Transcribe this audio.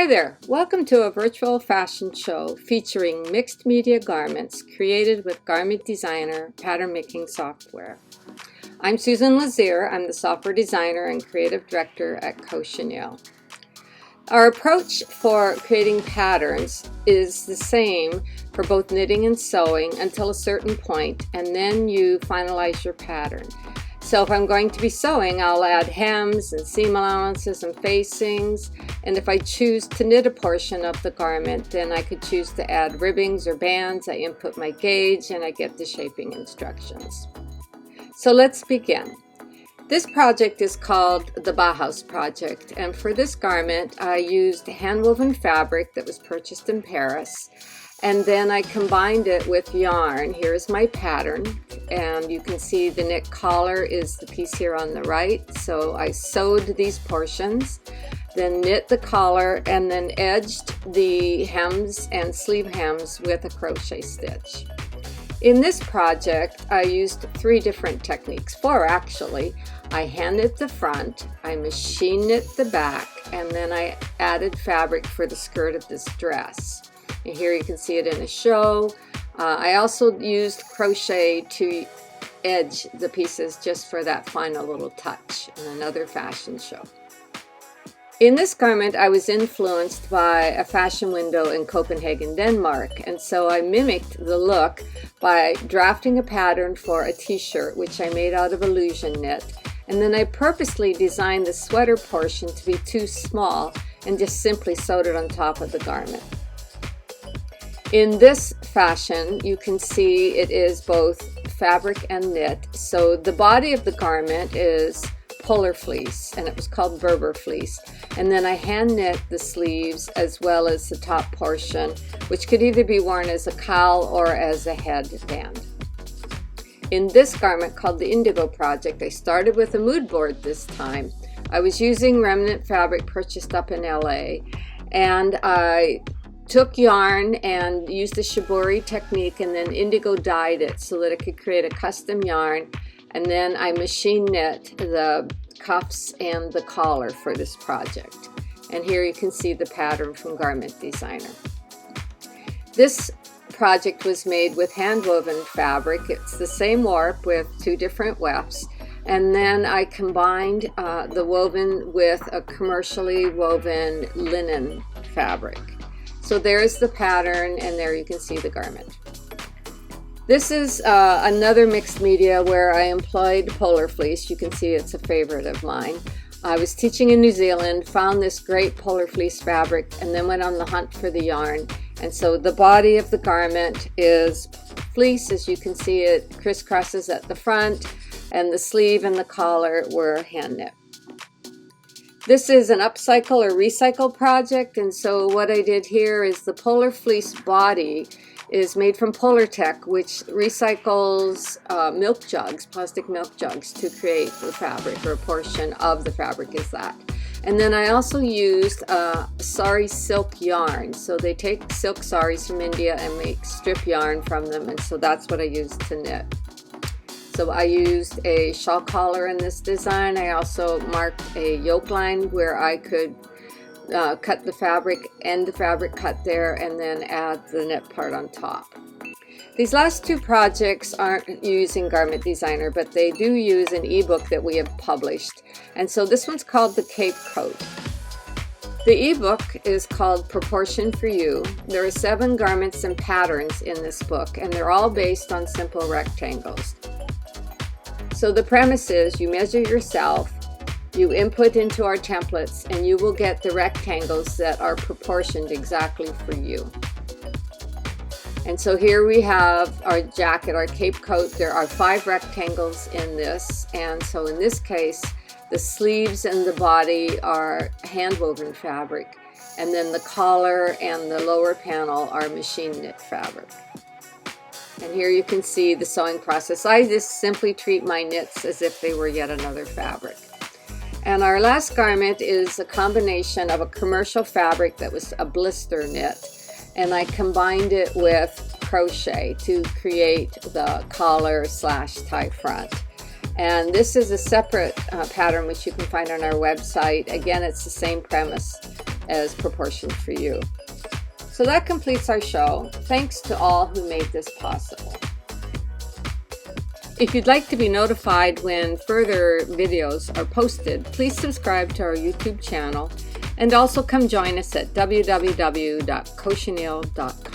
Hi there, welcome to a virtual fashion show featuring mixed media garments created with garment designer pattern making software. I'm Susan Lazier. I'm the software designer and creative director at Cochenille. Our approach for creating patterns is the same for both knitting and sewing until a certain point, and then you finalize your pattern. So if I'm going to be sewing, I'll add hems and seam allowances and facings, and if I choose to knit a portion of the garment, then I could choose to add ribbings or bands. I input my gauge and I get the shaping instructions. So let's begin. This project is called the Bauhaus project, and for this garment I used handwoven fabric that was purchased in Paris, and then I combined it with yarn. Here's my pattern, and you can see the knit collar is the piece here on the right. So I sewed these portions, then knit the collar, and then edged the hems and sleeve hems with a crochet stitch. In this project, I used 3 different techniques, 4 actually. I hand knit the front, I machine knit the back, and then I added fabric for the skirt of this dress. And here you can see it in a show. I also used crochet to edge the pieces just for that final little touch in another fashion show. In this garment, I was influenced by a fashion window in Copenhagen, Denmark, and so I mimicked the look by drafting a pattern for a t-shirt, which I made out of illusion knit, and then I purposely designed the sweater portion to be too small and just simply sewed it on top of the garment. In this fashion, you can see it is both fabric and knit. So the body of the garment is polar fleece, and it was called Berber fleece. And then I hand knit the sleeves as well as the top portion, which could either be worn as a cowl or as a headband. In this garment called the Indigo project, I started with a mood board this time. I was using remnant fabric purchased up in LA, and I took yarn and used the shibori technique, and then indigo dyed it so that it could create a custom yarn, and then I machine knit the cuffs and the collar for this project. And here you can see the pattern from Garment Designer. This project was made with handwoven fabric. It's the same warp with 2 different wefts, and then I combined the woven with a commercially woven linen fabric. So there's the pattern, and there you can see the garment. This is another mixed media where I employed polar fleece. You can see it's a favorite of mine. I was teaching in New Zealand, found this great polar fleece fabric, and then went on the hunt for the yarn. And so the body of the garment is fleece. As you can see, it crisscrosses at the front, and the sleeve and the collar were hand knit. This is an upcycle or recycle project, and so what I did here is the polar fleece body is made from Polartec, which recycles milk jugs, plastic milk jugs, to create the fabric, or a portion of the fabric is that. And then I also used sari silk yarn. So they take silk saris from India and make strip yarn from them, and so that's what I used to knit. So I used a shawl collar in this design. I also marked a yoke line where I could cut the fabric, end the fabric cut there, and then add the knit part on top. These last 2 projects aren't using Garment Designer, but they do use an ebook that we have published. And so this one's called the Cape Coat. The ebook is called Proportion for You. There are 7 garments and patterns in this book, and they're all based on simple rectangles. So the premise is you measure yourself, you input into our templates, and you will get the rectangles that are proportioned exactly for you. And so here we have our jacket, our cape coat. There are 5 rectangles in this, and so in this case the sleeves and the body are handwoven fabric, and then the collar and the lower panel are machine knit fabric. And here you can see the sewing process. I just simply treat my knits as if they were yet another fabric. And our last garment is a combination of a commercial fabric that was a blister knit, and I combined it with crochet to create the collar / tie front. And this is a separate pattern which you can find on our website. Again, it's the same premise. as proportioned for you. So that completes our show. Thanks to all who made this possible. If you'd like to be notified when further videos are posted, please subscribe to our YouTube channel and also come join us at www.cochineal.com.